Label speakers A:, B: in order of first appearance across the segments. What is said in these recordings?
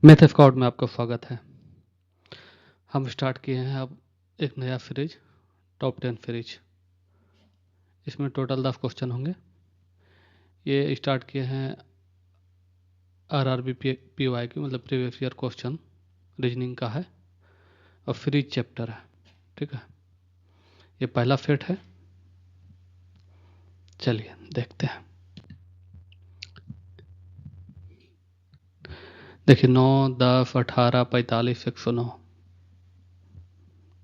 A: Math Scott में आपका स्वागत है। हम स्टार्ट किए हैं अब एक नया सीरीज, टॉप 10 सीरीज। इसमें टोटल 10 क्वेश्चन होंगे। ये स्टार्ट किए हैं आरआरबी पीवाई की, मतलब प्रीवियस ईयर क्वेश्चन रीजनिंग का है और सीरीज चैप्टर है। ठीक है, ये पहला सेट है। चलिए देखते हैं। देखिए 9, 10, 18, 45, 109।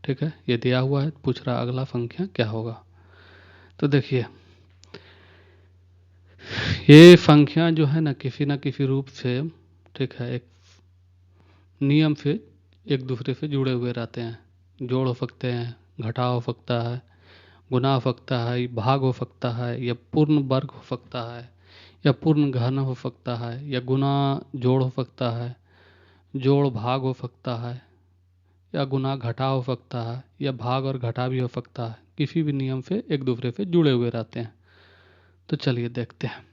A: ठीक है, ये दिया हुआ है। पूछ रहा अगला संख्या क्या होगा। तो देखिए ये संख्या जो है ना किसी रूप से, ठीक है, एक नियम से एक दूसरे से जुड़े हुए रहते हैं। जोड़ हो सकते हैं, घटाव हो सकता है, गुना हो सकता है, भाग हो सकता है, या पूर्ण वर्ग हो सकता है, या पूर्ण घन हो सकता है, या गुना जोड़ हो सकता है, जोड़ भाग हो सकता है, या गुना घटा हो सकता है, या भाग और घटा भी हो सकता है। किसी भी नियम से एक दूसरे से जुड़े हुए रहते हैं। तो चलिए देखते हैं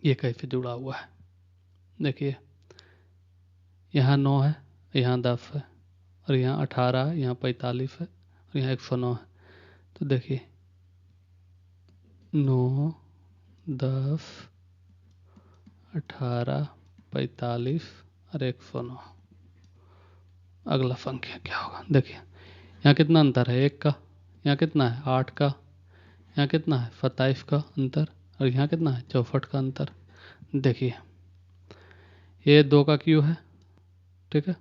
A: ये कैसे जुड़ा हुआ है। देखिए यहाँ 9 है, यहाँ 10 है, और यहाँ 18 है, यहाँ 45 है, और यहाँ 109 है। तो देखिए 9, 10, 18, 45 और 109। अगला संख्या क्या होगा। देखिए यहाँ कितना अंतर है, 1 का। यहाँ कितना है, 8 का। यहाँ कितना है, 27 का अंतर। और यहाँ कितना है, 64 का अंतर। देखिए ये 2 का क्यू है, ठीक है,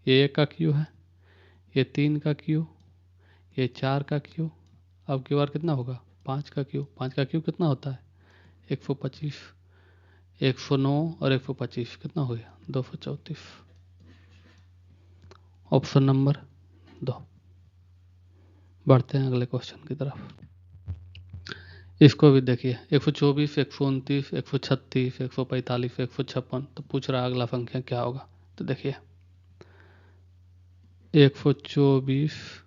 A: ये 1 का क्यू है, ये 3 का क्यू, ये 4 का क्यू। अब की बार कितना होगा, 5 का क्यू। 5 का क्यू कितना होता है, 125। 109 और 125 कितना हो गया, 234। Option number 2। बढ़ते हैं अगले क्वेश्चन की तरफ। इसको भी देखिए 124, 129, 136, 145, 156। तो पूछ रहा अगला संख्या क्या होगा। तो देखिए 124,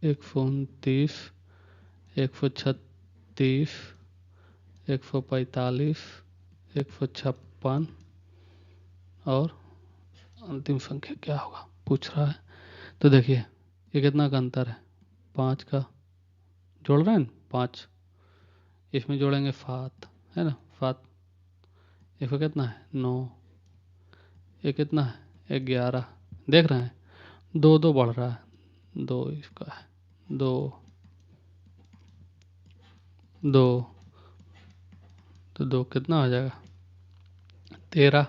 A: 129, 136, 145, 156 और अंतिम संख्या क्या होगा पूछ रहा है। तो देखिए ये कितना का अंतर है, 5 का। जोड़ रहे हैं 5, इसमें जोड़ेंगे 7, है ना, 7। इसको कितना है, 9। ये कितना है, 11। देख रहे हैं 2 2 बढ़ रहा है, 2 इसका है, 2 2। तो 2 कितना हो जाएगा, 13।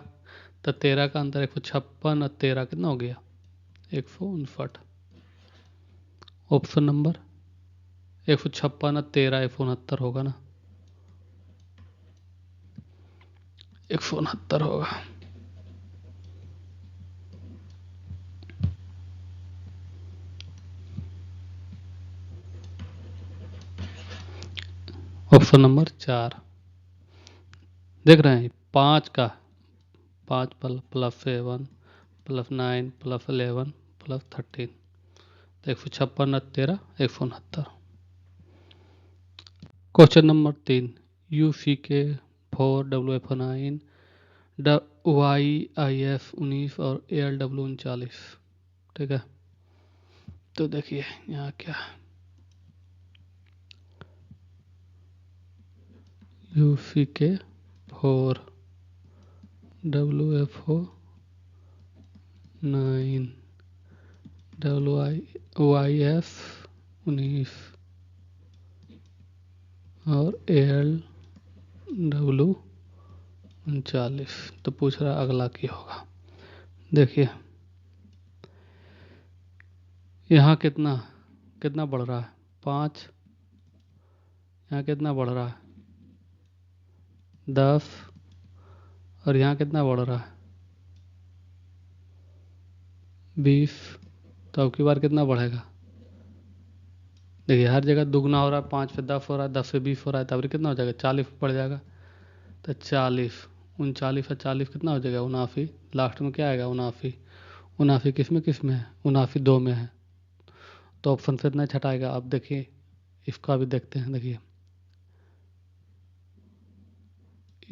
A: तो 13 का अंतर 156 और 13 कितना हो गया, 159। ऑप्शन नंबर 156 और 13 169 होगा ना, 169 होगा। Option number 4। देख रहे हैं 5 का, 5 प्लस 7 प्लस 9 प्लस 11 प्लस 13। तो 156 और 13 169। Question number 3, UCK 4, WF9, YIF 19 और ALW 39। ठीक है, तो देखिए यहाँ क्या, UCK 4, WFO 9, YIF 19 और ALW 39। तो पूछ रहा अगला क्या होगा। देखिए यहाँ कितना कितना बढ़ रहा है, 5। यहाँ कितना बढ़ रहा है, 10। और यहाँ कितना बढ़ रहा है, 20। तो अब की बार कितना बढ़ेगा। देखिए हर जगह दुगना हो रहा है, 5 पे 10 हो रहा है, 10 पे 20 हो रहा है, तब कितना हो जाएगा, 40 बढ़ जाएगा। तो 40, 39 और 40 कितना हो जाएगा, 79। लास्ट में क्या आएगा, 79। 79 किस में है, 79 2 में है। तो ऑप्शन से इतना छटाएगा। अब देखिए इसका भी देखते हैं। देखिए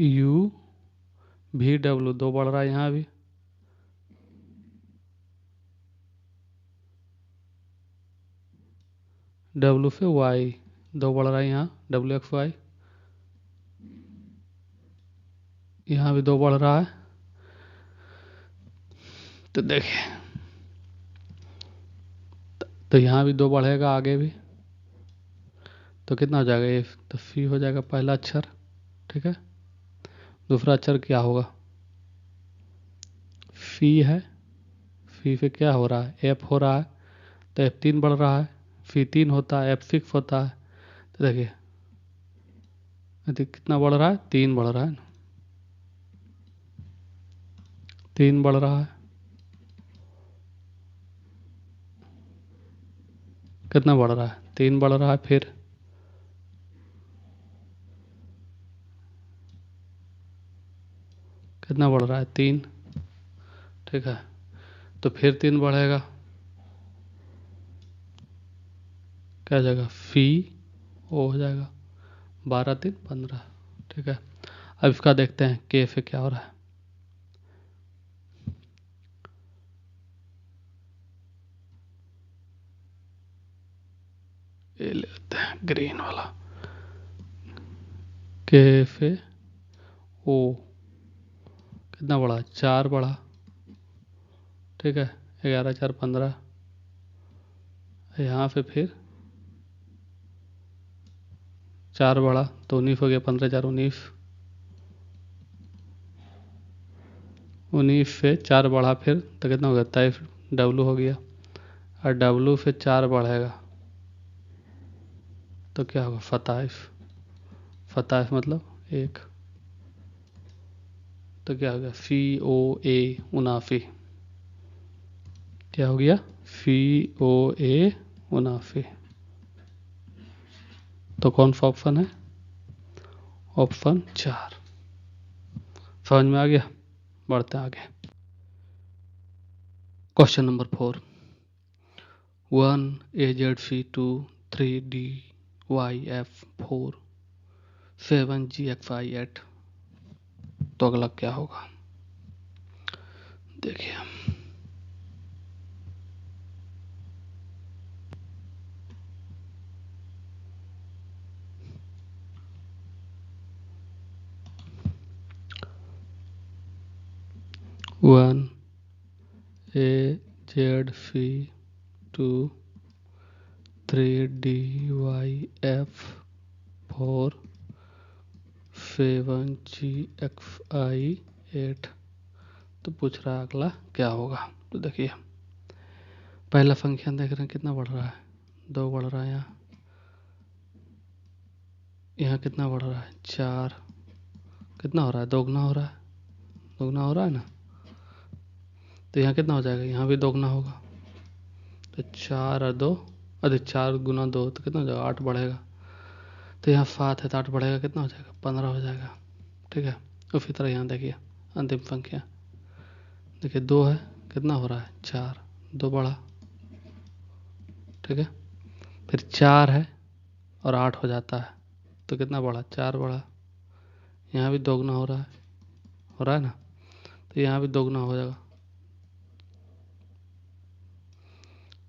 A: UVW 2 बढ़ रहा है यहाँ भी, डब्ल्यू पे वाई, 2 बढ़ रहा है यहाँ डब्ल्यू एक्स वाई, यहाँ भी 2 बढ़ रहा है। तो देखिए, तो यहाँ भी 2 बढ़ेगा आगे भी, तो कितना हो जाएगा ये, तो फी हो जाएगा पहला अक्षर, ठीक है। दूसरा अक्षर क्या होगा, फी है, फी पे क्या हो रहा है, एफ हो रहा है, तो एफ 3 बढ़ रहा है, फी 3 होता है, एफ 6 होता है। तो देखिए कितना बढ़ रहा है, 3 बढ़ रहा है ना, 3 बढ़ रहा है, कितना बढ़ रहा है, 3 बढ़ रहा है, फिर कितना बढ़ रहा है, 3, ठीक है। तो फिर 3 बढ़ेगा, क्या हो जाएगा, फी ओ हो जाएगा, 12 3 15, ठीक है। अब इसका देखते हैं के पे क्या हो रहा है। ये लेते हैं ग्रीन वाला, के पे ओ कितना बढ़ा, 4 बढ़ा, ठीक है। 11 4 15, यहाँ पे फिर 4 बढ़ा, तो 19 हो गया, 15 4 19, 19 पे 4 बढ़ा फिर, तो कितना हो गया, 23 डब्लू हो गया, और डब्लू पे 4 बढ़ेगा तो क्या होगा, 27, 27 मतलब 1, तो क्या हो गया, फी ओ ए मुनाफी, क्या हो गया, फी ओ ए मुनाफी। तो कौन सा ऑप्शन है, ऑप्शन 4। समझ में आ गया, बढ़ते हैं आगे। Question number 4, 1 A Z C 2 3 D Y F 4 7 G X I 8, तो अगला क्या होगा, देखिए। 1 A Z C 2 3 D Y F 4 7 G X I 8, तो पूछ रहा है अगला क्या होगा। तो देखिए पहला फंक्शन देख रहे हैं कितना बढ़ रहा है, 2 बढ़ रहा है, यहाँ कितना बढ़ रहा है, 4, कितना हो रहा है, दोगुना हो रहा है, दोगुना हो रहा है ना, तो यहाँ कितना हो जाएगा, यहाँ भी दोगुना होगा, तो 4 और 2, अरे 4 गुना 2 तो कितना हो जाएगा, 8 बढ़ेगा, तो यहाँ 7 है तो 8 बढ़ेगा, कितना हो जाएगा, 15 हो जाएगा, ठीक है। उसी तरह यहाँ देखिए अंतिम संख्या, देखिए 2 है, कितना हो रहा है, 4, 2 बढ़ा, ठीक है। फिर 4 है और 8 हो जाता है, तो कितना बढ़ा, 4 बढ़ा, यहाँ भी दोगुना हो रहा है ना, तो यहाँ भी दोगुना हो जाएगा,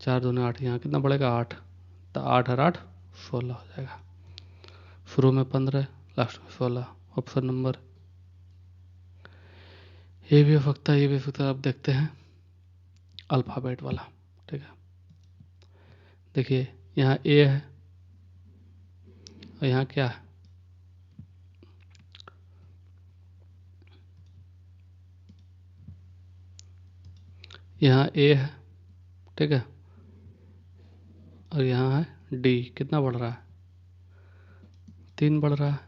A: 4 दूनी 8, यहाँ कितना बढ़ेगा, 8, तो 8 और 8 16 हो जाएगा, शुरू में 15 लास्ट में 16, ऑप्शन नंबर। ये भी हो सकता है, ये भी हो सकता है, अब देखते हैं अल्फ़ाबेट वाला, ठीक है। देखिए यहाँ ए है और यहाँ क्या है, यहाँ ए है, ठीक है, और यहाँ है डी, कितना बढ़ रहा है, 3 बढ़ रहा है,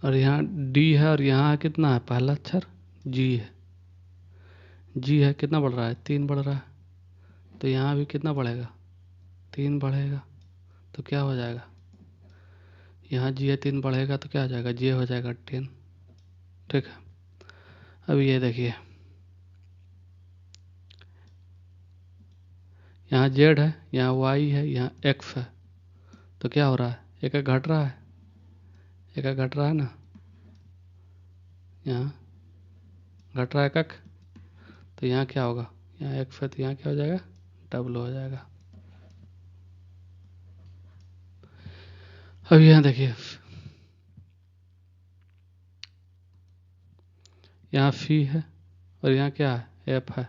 A: और यहाँ डी है और यहाँ कितना है, पहला अक्षर जी है, जी है, कितना बढ़ रहा है, 3 बढ़ रहा है, तो यहाँ भी कितना बढ़ेगा, 3 बढ़ेगा, तो क्या हो जाएगा, यहाँ जी है 3 बढ़ेगा तो क्या हो जाएगा, जे हो जाएगा 10, ठीक है। अब ये देखिए यहाँ जेड है, यहाँ वाई है, यहाँ एक्स है, तो क्या हो रहा है, एक एक घट रहा है, एक एक घट रहा है ना, यहाँ घट रहा है एक एक, तो यहाँ क्या होगा, यहाँ एक्स है तो यहाँ क्या हो जाएगा, डबल हो जाएगा, अब यहाँ देखिए, यहाँ फी है और यहाँ क्या है, एफ है।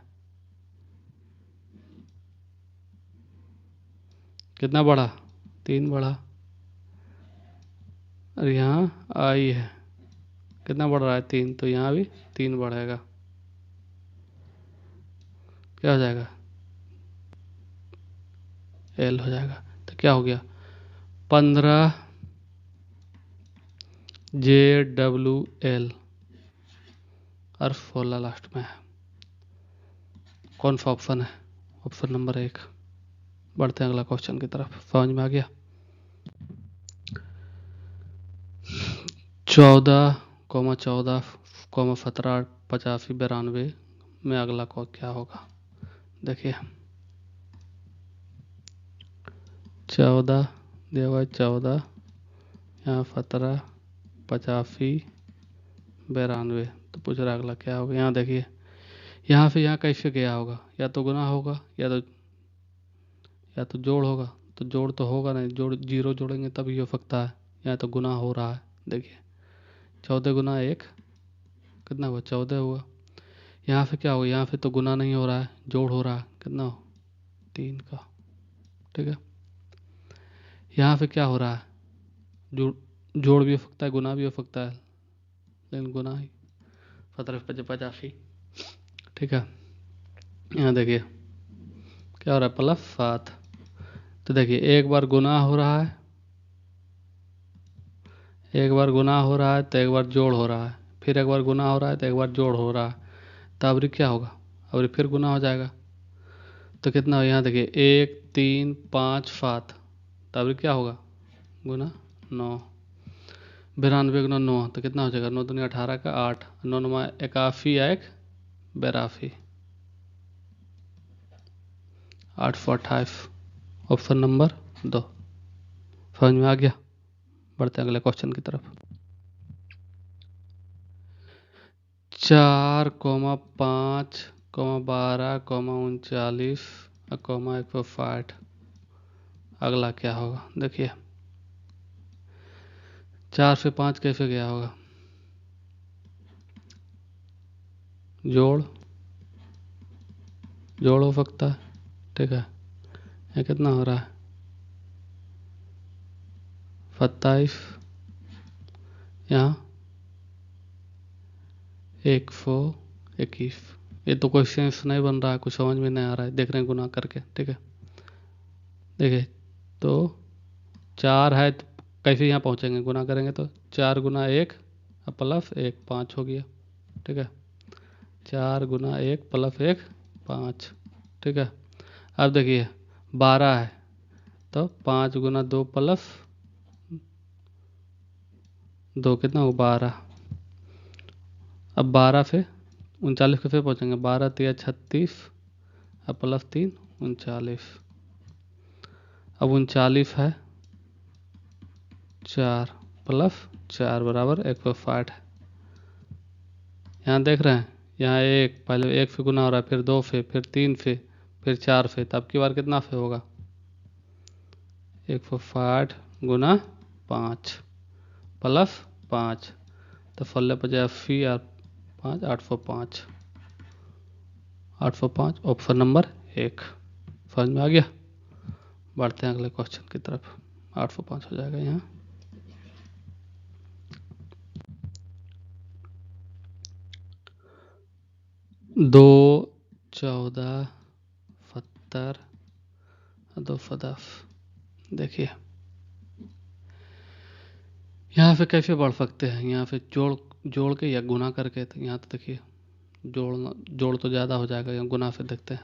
A: कितना बढ़ा, 3 बढ़ा। और यहाँ आई है, कितना बढ़ रहा है, 3, तो यहाँ भी 3 बढ़ेगा। क्या हो जाएगा, एल हो जाएगा। तो क्या हो गया, 15 JWL और 16 लास्ट में है। कौन सा ऑप्शन है, ऑप्शन नंबर 1। बढ़ते हैं अगला क्वेश्चन की तरफ। समझ में आ गया। 14,14,17, 85, 92 में अगला को क्या होगा। देखिए 14 दिया हुआ है, 14, यहाँ 17, 85, 92, तो पूछ रहा अगला क्या होगा। यहाँ देखिए, यहाँ से यहाँ कैसे गया होगा, या तो गुना होगा या तो जोड़ होगा। तो जोड़ तो होगा नहीं, जोड़ 0 जोड़ेंगे तभी हो सकता है। यहाँ तो गुना हो रहा है। देखिए 14 गुना 1 कितना हुआ, 14 हुआ। यहाँ से क्या होगा, यहाँ से तो गुना नहीं हो रहा है, जोड़ हो रहा है। कितना हो, 3 का। ठीक है, यहाँ पे क्या हो रहा है, जोड़ भी हो सकता है, गुना भी हो सकता है, लेकिन गुना ही। 17, 85। ठीक है, यहाँ देखिए क्या हो रहा है, +7। तो देखिए एक बार गुना हो रहा है, एक बार गुना हो रहा है तो एक बार जोड़ हो रहा है, फिर एक बार गुना हो रहा है तो एक बार जोड़ हो रहा है। तो अब क्या होगा, अब फिर गुना हो जाएगा। तो कितना हो, यहाँ देखिए 1, 3, 5, 7। तो अब क्या होगा, गुना 9। 92 गुना 9 तो कितना हो जाएगा, 9 दूनी 18 का 8, 9 9 81 या 1 82, 828। Option number 2। समझ में आ गया। बढ़ते हैं अगले क्वेश्चन की तरफ। 4, 5, 12, 39, 160। अगला क्या होगा, देखिए 4 से 5 कैसे गया होगा, जोड़ हो सकता है। ठीक है, ये कितना हो रहा है, 27, यहाँ 121। ये तो कोई सेंस नहीं बन रहा है, कुछ समझ में नहीं आ रहा है, देख रहे हैं गुना करके। ठीक है, देखिए तो 4 है तो कैसे यहाँ पहुँचेंगे, गुना करेंगे तो 4 गुना 1 +1, 5 हो गया। ठीक है, 4 गुना 1 +1, 5। ठीक है, अब देखिए 12 है तो 5 गुना 2 +2 कितना हो, 12। अब 12 से 39 कैसे पहुँचेंगे, 12 3 36 अब +3 39। अब 39 है 4 +4 बराबर 160 है। यहाँ देख रहे हैं, यहाँ एक पहले 1 से गुना हो रहा है, फिर 2 से, फिर 3 से, फिर 4 से। तब की बार कितना से होगा, 160 गुना 5 +5। तो 16 × 80 और 5 805। 805 ऑप्शन नंबर 1। समझ में आ गया। बढ़ते हैं अगले क्वेश्चन की तरफ। 805 हो जाएगा यहाँ। दो 14 70 2 10। देखिए यहाँ पे कैसे बढ़ सकते हैं, यहाँ पे जोड़ के या गुना करके। तो यहाँ तो देखिए जोड़ तो ज़्यादा हो जाएगा, यहाँ गुना से देखते हैं।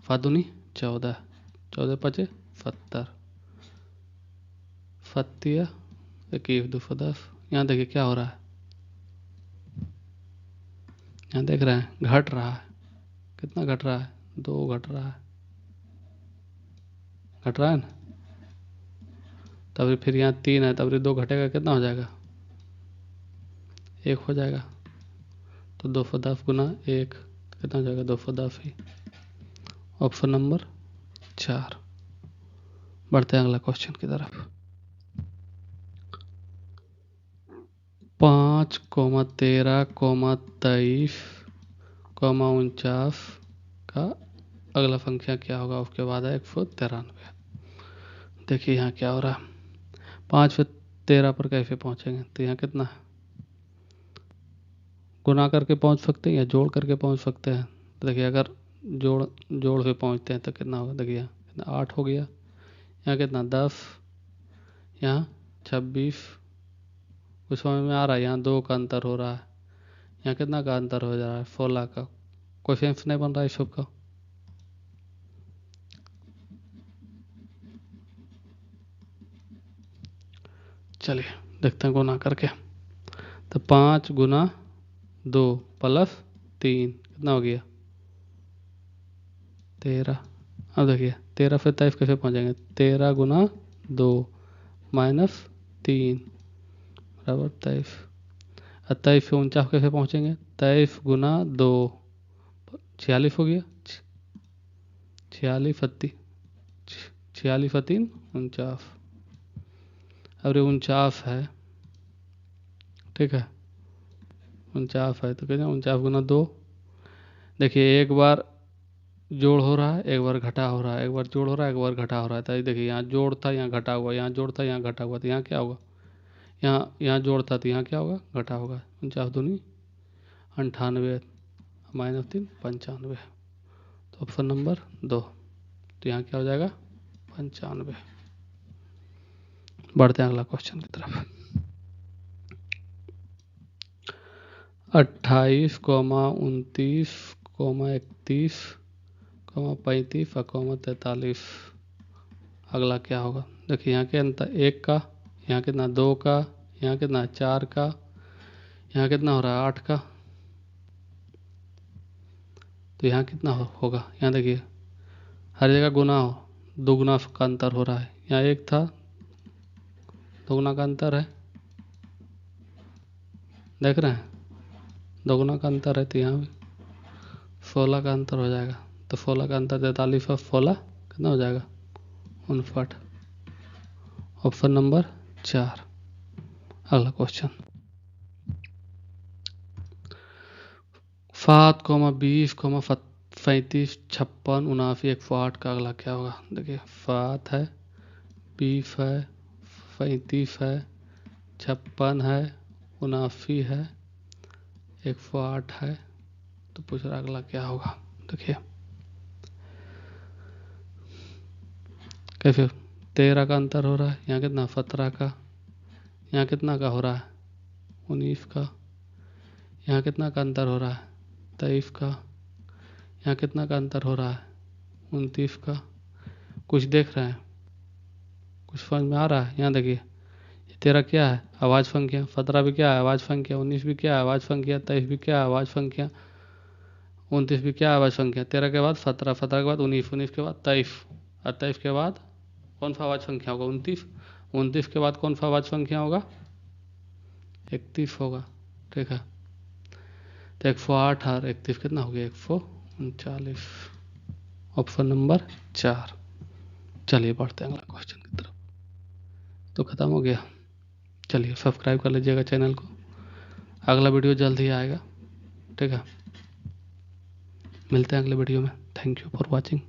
A: 5 दूनी 14, 14 × 5 70, 21 2 10। यहाँ देखिए क्या हो रहा है, यहाँ देख रहे हैं घट रहा है। कितना घट रहा है, 2 घट रहा है, घट रहा है ना। तब फिर यहाँ 3 है, तब 2 घटेगा, कितना हो जाएगा, 1 हो जाएगा। तो 210 गुना 1 कितना हो जाएगा, 210 ही। Option number 4। बढ़ते हैं अगला क्वेश्चन की तरफ। 5,13,23,49 का अगला संख्या क्या होगा, उसके बाद है 193। देखिए यहाँ क्या हो रहा है, 5 से 13 पर कैसे पहुँचेंगे, तो यहाँ कितना है, गुना करके पहुँच सकते हैं या जोड़ करके पहुँच सकते हैं। तो देखिए अगर जोड़ से पहुँचते हैं तो कितना होगा, देखिए यहाँ कितना 8 हो गया, यहाँ कितना 10, यहाँ 26, कुछ समझ में आ रहा है। यहाँ 2 का अंतर हो रहा है, यहाँ कितना का अंतर हो जा रहा है, 16 का। कोई सेंस नहीं बन रहा है इस सब का। चलिए देखते हैं गुना करके। तो 5 गुना 2 प्लस 3 कितना हो गया, 13। अब देखिए 13 से 23 कैसे पहुँचेंगे, 13 गुना 2 माइनस 3 बराबर 23। और 23 से 49 कैसे पहुँचेंगे, 23 गुना 2 46 हो गया, 46 3 49। अब ये 49 है, ठीक है 49 है, तो कहते 49 गुना 2। देखिए एक बार जोड़ हो रहा है, एक बार घटा हो रहा है, एक बार जोड़ हो रहा है, एक बार घटा हो रहा है। तो देखिए यहाँ जोड़ था, यहाँ घटा हुआ, यहाँ जोड़ था, यहाँ घटा हुआ, तो यहाँ क्या होगा, यहाँ जोड़ था तो यहाँ क्या होगा, घटा होगा। 49 दूनी 98 माइनस 3 95। तो ऑप्शन नंबर 2, तो यहाँ क्या हो जाएगा 95। बढ़ते हैं अगला क्वेश्चन की तरफ। 28, 29, 31, 35 और 43। अगला क्या होगा, देखिए यहाँ के अंतर 1 का, यहाँ कितना 2 का, यहाँ कितना 4 का, यहाँ कितना हो रहा है 8 का। तो यहाँ कितना होगा, यहाँ देखिए हर जगह गुना हो, दोगुना का अंतर हो रहा है। यहाँ 1 था, दोगुना का अंतर है, देख रहे हैं दोगुना का अंतर है। तो यहाँ भी 16 का अंतर हो जाएगा। तो 16 का अंतर 43 और 16 कितना हो जाएगा 59। Option number 4। अगला क्वेश्चन 7, 20, 35, 56, 79, 108 का अगला क्या होगा। देखिए 7 है, 20 है, 35 है, 56 है, 79 है, 108 है। तो पूछ रहा अगला क्या होगा। देखिए कैसे 13 का अंतर हो रहा है, यहाँ कितना 17 का, यहाँ कितना का हो रहा है 19 का, यहाँ कितना का अंतर हो रहा है 23 का, यहाँ कितना का अंतर हो रहा है 29 का। कुछ देख रहे हैं, कुछ समझ में आ रहा है। यहाँ देखिए 13 क्या है आवाज संख्या, 17 भी क्या है आवाज संख्या, 19 भी क्या है आवाज संख्या, 23 भी क्या है आवाज संख्या, 29 भी क्या है आवाज संख्या। 13 के बाद 17, 17 के बाद 19, 19 के बाद 23 और 23 के बाद कौन सा आवाज संख्या होगा 29, 29 के बाद कौन सा आवाज संख्या होगा 31 होगा, ठीक है। तो 108 और 31 कितना हो गया 139। Option number 4। चलिए बढ़ते हैं अगला क्वेश्चन की तरफ। तो खत्म हो गया। चलिए सब्सक्राइब कर लीजिएगा चैनल को, अगला वीडियो जल्द ही आएगा, ठीक है। मिलते हैं अगले वीडियो में। Thank you for watching.